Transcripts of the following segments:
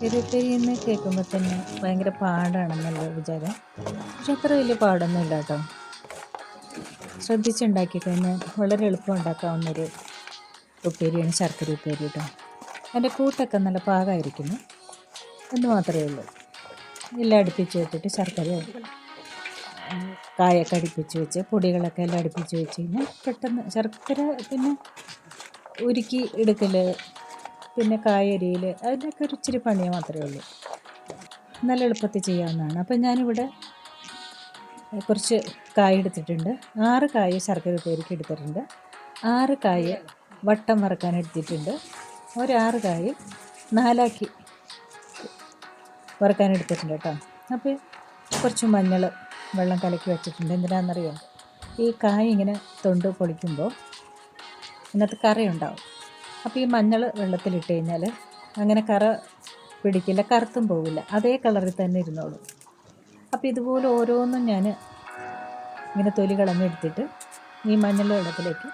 പെരിപ്പരിന്ന് കേൾക്കുമ്പോൾ തന്നെ ഭയങ്കര പാടാണെന്നുള്ള വിചാരം. പക്ഷെ അത്ര വലിയ പാടൊന്നുമില്ല കേട്ടോ. ശ്രദ്ധിച്ചുണ്ടാക്കി കഴിഞ്ഞാൽ വളരെ എളുപ്പം ഉണ്ടാക്കാവുന്നൊരു ഉപ്പേരിയാണ് ശർക്കര ഉപ്പേരി കേട്ടോ. അതിൻ്റെ കൂട്ടൊക്കെ നല്ല പാകമായിരിക്കുന്നു എന്ന് മാത്രമേ ഉള്ളൂ. എല്ലാം അടുപ്പിച്ച് വെച്ചിട്ട് ശർക്കര കായൊക്കെ അടുപ്പിച്ച് വെച്ച് പൊടികളൊക്കെ എല്ലാം അടുപ്പിച്ച് വെച്ച് കഴിഞ്ഞാൽ പെട്ടെന്ന് ശർക്കര പിന്നെ ഉരുക്കി എടുക്കൽ പിന്നെ കായരിയിൽ അതിൻ്റെയൊക്കെ ഒരു ഇച്ചിരി പണിയെ മാത്രമേ ഉള്ളൂ. നല്ല എളുപ്പത്തിൽ ചെയ്യാവുന്നതാണ്. അപ്പം ഞാനിവിടെ കുറച്ച് കായ എടുത്തിട്ടുണ്ട്. 6 കായ ശർക്കര ഉപ്പേരിക്ക് എടുത്തിട്ടുണ്ട്. 6 കായ വട്ടം വറക്കാൻ എടുത്തിട്ടുണ്ട്. ഒരു 6 കായ 4ആക്കി വറക്കാൻ എടുത്തിട്ടുണ്ട് കേട്ടോ. അപ്പോൾ കുറച്ച് മഞ്ഞൾ വെള്ളം കലക്കി വെച്ചിട്ടുണ്ട്. എന്തിനാണെന്നറിയോ? ഈ കായ ഇങ്ങനെ തൊണ്ട് പൊളിക്കുമ്പോൾ ഇതിനകത്ത് കറയുണ്ടാവും. അപ്പോൾ ഈ മഞ്ഞൾ വെള്ളത്തിലിട്ട് കഴിഞ്ഞാൽ അങ്ങനെ കറ പിടിക്കില്ല, കറുത്തും പോവില്ല, അതേ കളറിൽ തന്നെ ഇരുന്നോളും. അപ്പോൾ ഇതുപോലെ ഓരോന്നും ഞാൻ ഇങ്ങനെ തൊലി കളഞ്ഞെടുത്തിട്ട് ഈ മഞ്ഞൾ വെള്ളത്തിലേക്ക്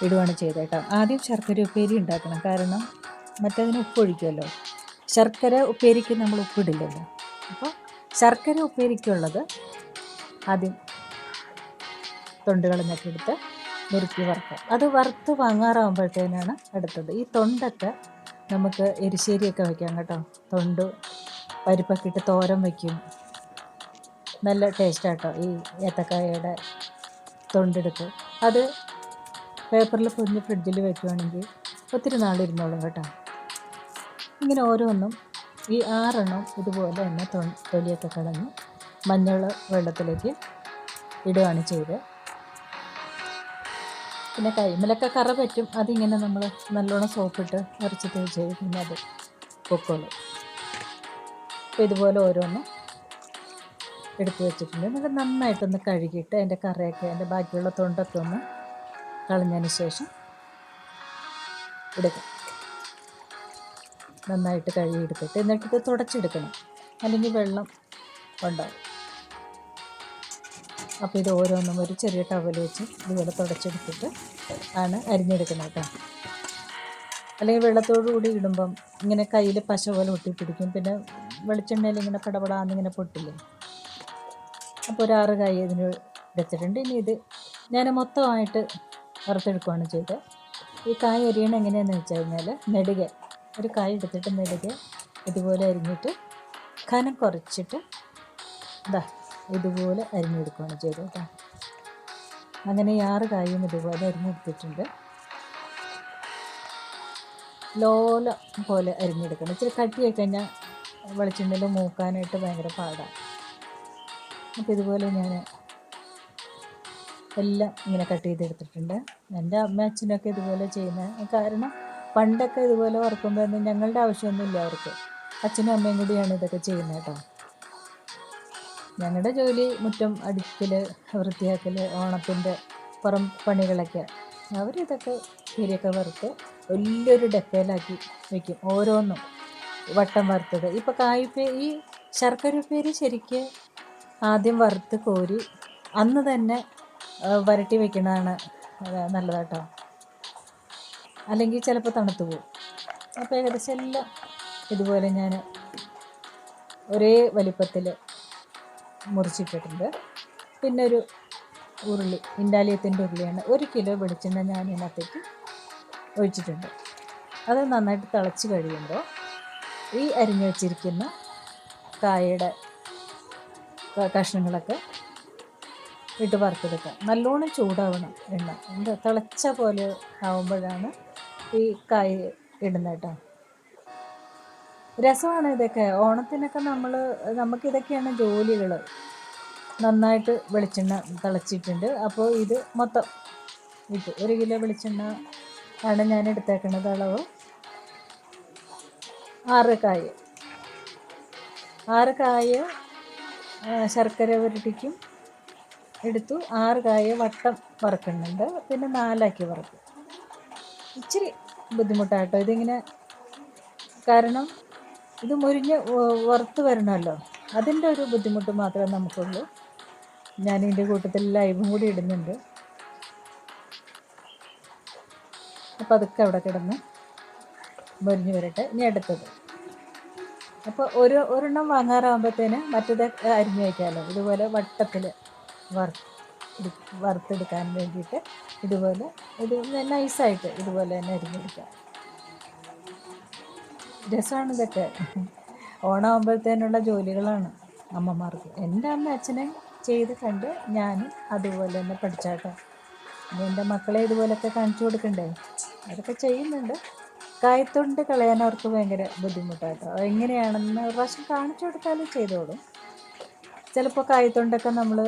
ഇടുകയാണ് ചെയ്തത് കേട്ടോ. ആദ്യം ശർക്കര ഉപ്പേരി ഉണ്ടാക്കണം, കാരണം മറ്റതിന് ഉപ്പൊഴിക്കുമല്ലോ. ശർക്കര ഉപ്പേരിക്ക് നമ്മൾ ഉപ്പിടില്ലല്ലോ. അപ്പോൾ ശർക്കര ഉപ്പേരിക്കുള്ളത് ആദ്യം തൊണ്ട് കളഞ്ഞൊക്കെ എടുത്ത് നുറുക്കി വറുക്കാം. അത് വറുത്ത് വാങ്ങാറാകുമ്പോഴത്തേനാണ് അടുത്തത്. ഈ തൊണ്ടൊക്കെ നമുക്ക് എരിശ്ശേരിയൊക്കെ വയ്ക്കാം കേട്ടോ. തൊണ്ട് പരിപ്പൊക്കെ ഇട്ട് തോരൻ വയ്ക്കും, നല്ല ടേസ്റ്റാട്ടോ. ഈ ഏത്തക്കായയുടെ തൊണ്ടെടുത്ത് അത് പേപ്പറിൽ പൊതിഞ്ഞ് ഫ്രിഡ്ജിൽ വെക്കുകയാണെങ്കിൽ ഒത്തിരി നാളിരുന്നോളും കേട്ടോ. ഇങ്ങനെ ഓരോന്നും ഈ 6 ഇതുപോലെ തന്നെ തൊലിയൊക്കെ കളഞ്ഞ് മഞ്ഞൾ വെള്ളത്തിലേക്ക് ഇടുകയാണ് ചെയ്ത്. പിന്നെ കൈമലൊക്കെ കറ പറ്റും, അതിങ്ങനെ നമ്മൾ നല്ലോണം സോപ്പിട്ട് ഉരച്ച് തേച്ച് പിന്നെ അത് പൊക്കോളും. അപ്പോൾ ഇതുപോലെ ഓരോന്നും എടുത്ത് വെച്ചിട്ടുണ്ട്. എന്നിട്ട് നന്നായിട്ടൊന്ന് കഴുകിയിട്ട് അതിൻ്റെ കറയൊക്കെ അതിൻ്റെ ബാക്കിയുള്ള തൊണ്ടൊക്കെ ഒന്ന് കളഞ്ഞതിന് ശേഷം എടുക്കാം. നന്നായിട്ട് കഴുകിയെടുത്തിട്ട് എന്നിട്ടിത് തുടച്ചെടുക്കണം, അല്ലെങ്കിൽ വെള്ളം ഉണ്ടാവും. അപ്പോൾ ഇത് ഓരോന്നും ഒരു ചെറിയ ടവൽ വെച്ച് ഇതുപോലെ തുടച്ചെടുത്തിട്ട് ആണ് അരിഞ്ഞെടുക്കുന്നത് കേട്ടോ. അല്ലെങ്കിൽ വെള്ളത്തോടു കൂടി ഇടുമ്പം ഇങ്ങനെ കയ്യിൽ പശ പോലെ ഒട്ടിപ്പിടിക്കും, പിന്നെ വെളിച്ചെണ്ണയിൽ ഇങ്ങനെ പടപടാന്നിങ്ങനെ പൊട്ടില്ലേ. അപ്പോൾ ഒരു 6 കായ് ഇതിന് വെച്ചിട്ടുണ്ട്. ഇനി ഇത് ഞാൻ മൊത്തമായിട്ട് വറുത്തെടുക്കുകയാണ് ചെയ്തത്. ഈ കായ് അരിയണം എങ്ങനെയാണെന്ന് വെച്ച് കഴിഞ്ഞാൽ നെടുകെ ഒരു കായ് എടുത്തിട്ട് നെടുകെ ഇതുപോലെ അരിഞ്ഞിട്ട് കനം കുറച്ചിട്ട് ഇതുപോലെ അരിഞ്ഞെടുക്കുകയാണ് ചെയ്തത് കേട്ടോ. അങ്ങനെ 6 കായും ഇതുപോലെ അരിഞ്ഞെടുത്തിട്ടുണ്ട്. ലോല പോലെ അരിഞ്ഞെടുക്കണം. ഇച്ചിരി കട്ടിയായി കഴിഞ്ഞാൽ വെളിച്ചെണ്ണയിൽ മൂക്കാനായിട്ട് ഭയങ്കര പാടാണ്. അപ്പോൾ ഇതുപോലെ ഞാൻ എല്ലാം ഇങ്ങനെ കട്ട് ചെയ്തെടുത്തിട്ടുണ്ട്. എൻ്റെ അമ്മ അച്ഛനൊക്കെ ഇതുപോലെ ചെയ്യുന്നത്, കാരണം പണ്ടൊക്കെ ഇതുപോലെ വറുക്കുമ്പോൾ ഞങ്ങളുടെ ആവശ്യമൊന്നുമില്ല അവർക്ക്. അച്ഛനും അമ്മയും കൂടിയാണ് ഇതൊക്കെ ചെയ്യുന്നത് കേട്ടോ. ഞങ്ങളുടെ ജോലി മുറ്റം അടിക്കൽ, വൃത്തിയാക്കൽ, ഓണത്തിൻ്റെ പുറം പണികളൊക്കെ. അവരിതൊക്കെ ഉപ്പേരിയൊക്കെ വറുത്ത് വലിയൊരു ഡപ്പയിലാക്കി വയ്ക്കും, ഓരോന്നും വട്ടം വറുത്തത്. ഇപ്പോൾ ഈ ശർക്കര ഉപ്പേരി ശരിക്ക് ആദ്യം വറുത്ത് കോരി അന്ന് തന്നെ വരട്ടി വയ്ക്കണതാണ് നല്ലതാട്ടോ, അല്ലെങ്കിൽ ചിലപ്പോൾ തണുത്ത് പോകും. അപ്പോൾ ഏകദേശം എല്ലാം ഇതുപോലെ ഞാൻ ഒരേ വലിപ്പത്തിൽ മുറിച്ചിട്ടിട്ടുണ്ട്. പിന്നെ ഒരു ഉരുളി, ഇൻഡാലിയത്തിൻ്റെ ഉരുളിയാണ്. 1 കിലോ വെളിച്ചെണ്ണ ഞാൻ ഇതിനകത്തേക്ക് ഒഴിച്ചിട്ടുണ്ട്. അത് നന്നായിട്ട് തിളച്ച് കഴിയുമ്പോൾ ഈ അരിഞ്ഞു വച്ചിരിക്കുന്ന കായയുടെ കഷ്ണങ്ങളൊക്കെ ഇട്ട് വറുത്തെടുക്കുക. നല്ലോണം ചൂടാവണം എണ്ണ. തിളച്ച പോലെ ആവുമ്പോഴാണ് ഈ കായ ഇടുന്നത് കേട്ടോ. രസമാണ് ഇതൊക്കെ. ഓണത്തിനൊക്കെ നമുക്കിതൊക്കെയാണ് ജോലികൾ. നന്നായിട്ട് വെളിച്ചെണ്ണ തിളച്ചിട്ടുണ്ട്. അപ്പോൾ ഇത് മൊത്തം ഇട്ട് 1 കിലോ വെളിച്ചെണ്ണ ആണ് ഞാൻ എടുത്തേക്കുന്നത്. അളവ് 6 കായ്. 6 കായ് ശർക്കര ഉരുട്ടിക്കും എടുത്തു. 6 കായ് വട്ടം വറക്കുന്നുണ്ട്. പിന്നെ 4ആക്കി വറക്കും. ഇച്ചിരി ബുദ്ധിമുട്ടാട്ടോ ഇതിങ്ങനെ, കാരണം ഇത് മുരിഞ്ഞ് വറുത്ത് വരണമല്ലോ, അതിൻ്റെ ഒരു ബുദ്ധിമുട്ട് മാത്രമേ നമുക്കുള്ളൂ. ഞാനിതിൻ്റെ കൂട്ടത്തിൽ ലൈവും കൂടി ഇടുന്നുണ്ട്. അപ്പോൾ അതൊക്കെ അവിടെ കിടന്ന് മുരിഞ്ഞ് വരട്ടെ. ഇനി അടുത്തത് അപ്പോൾ ഒരെണ്ണം വാങ്ങാറാകുമ്പോഴത്തേന് മറ്റേത് അരിഞ്ഞു വയ്ക്കാമല്ലോ. ഇതുപോലെ വട്ടത്തിൽ വറ വറുത്തെടുക്കാൻ വേണ്ടിയിട്ട് ഇതുപോലെ ഇത് നൈസായിട്ട് ഇതുപോലെ തന്നെ അരിഞ്ഞെടുക്കാം. രസമാണ് ഇതൊക്കെ. ഓണമാകുമ്പോഴത്തേനുള്ള ജോലികളാണ് അമ്മമാർക്ക്. എൻ്റെ അമ്മ അച്ഛനെ ചെയ്ത് കണ്ട് ഞാനും അതുപോലെ തന്നെ പഠിച്ചാട്ടോ. ഇനി എൻ്റെ മക്കളെ ഇതുപോലെയൊക്കെ കാണിച്ചു കൊടുക്കണ്ടേ. അതൊക്കെ ചെയ്യുന്നുണ്ട്. കായത്തൊണ്ട് കളയാൻ അവർക്ക് ഭയങ്കര ബുദ്ധിമുട്ടാട്ടോ. എങ്ങനെയാണെന്ന് ഒരു പ്രാവശ്യം കാണിച്ചു കൊടുത്താലും ചെയ്തോളും. ചിലപ്പോൾ കായത്തൊണ്ടൊക്കെ നമ്മൾ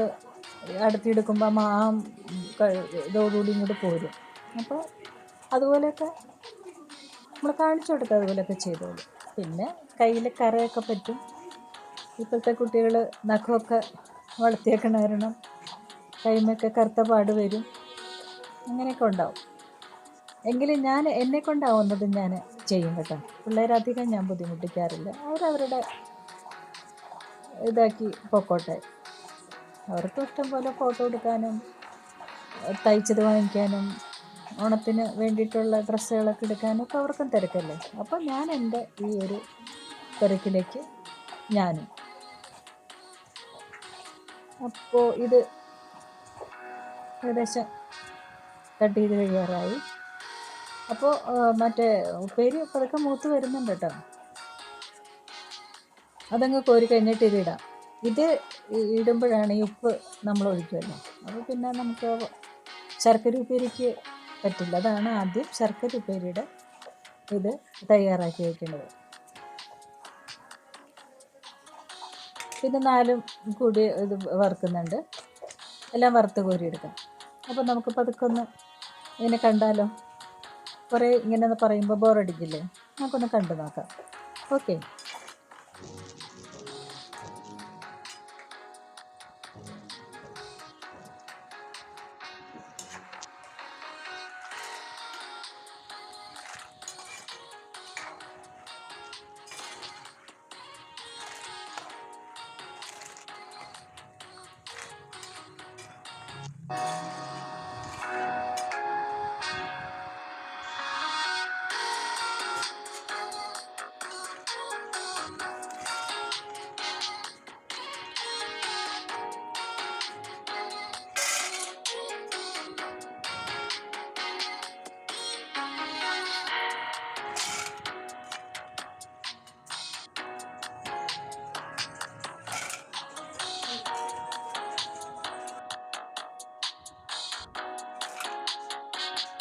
അടുത്തെടുക്കുമ്പോൾ ഇതോടുകൂടി ഇങ്ങോട്ട് പോരും. അപ്പോൾ അതുപോലെയൊക്കെ നമ്മൾ കാണിച്ചു കൊടുത്താൽ അതുപോലെയൊക്കെ ചെയ്തോളും. പിന്നെ കയ്യിൽ കറയൊക്കെ പറ്റും. ഇപ്പോഴത്തെ കുട്ടികൾ നഖമൊക്കെ വളർത്തിയേക്കണ കാരണം കൈമൊക്കെ കറുത്ത പാട് വരും. അങ്ങനെയൊക്കെ ഉണ്ടാവും. എങ്കിലും ഞാൻ എന്നെക്കൊണ്ടാവുന്നത് ഞാൻ ചെയ്യും കേട്ടോ. പിള്ളേരധികം ഞാൻ ബുദ്ധിമുട്ടിക്കാറില്ല. അവരവരുടെ ഇതാക്കി പൊക്കോട്ടെ. അവർക്കും ഇഷ്ടം പോലെ ഫോട്ടോ എടുക്കാനും തയ്ച്ചത് വാങ്ങിക്കാനും ഓണത്തിന് വേണ്ടിയിട്ടുള്ള ഡ്രസ്സുകളൊക്കെ എടുക്കാനും ഒക്കെ അവർക്കും തിരക്കല്ലേ. അപ്പോൾ ഞാൻ എൻ്റെ ഈ ഒരു തിരക്കിലേക്ക് ഞാനും. അപ്പോൾ ഇത് ഏകദേശം കട്ട് ചെയ്ത് കഴിയാറായി. അപ്പോൾ മറ്റേ ഉപ്പേരി പതുക്കെ മൂത്ത് വരുന്നുണ്ട് കേട്ടോ. അതങ്ങ് കോരി കഴിഞ്ഞിട്ട് ഇതിടാം. ഇത് ഇടുമ്പോഴാണ് ഈ ഉപ്പ് നമ്മൾ ഒഴിക്കുമല്ലോ. അപ്പോൾ പിന്നെ നമുക്ക് ശർക്കര ഉപ്പേരിക്ക് പറ്റില്ല. അതാണ് ആദ്യം ശർക്കര ഉപ്പേരിയുടെ ഇത് തയ്യാറാക്കി വയ്ക്കേണ്ടത്. പിന്നെ 4 കൂടി ഇത് വറുക്കുന്നുണ്ട്. എല്ലാം വറുത്ത് കോരി എടുക്കാം. അപ്പോൾ നമുക്ക് പതുക്കെ ഒന്ന് ഇങ്ങനെ കണ്ടാലോ. കുറേ ഇങ്ങനെ പറയുമ്പോൾ ബോറടിക്കില്ലേ. നമുക്കൊന്ന് കണ്ടു നോക്കാം. ഓക്കെ.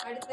അടുത്ത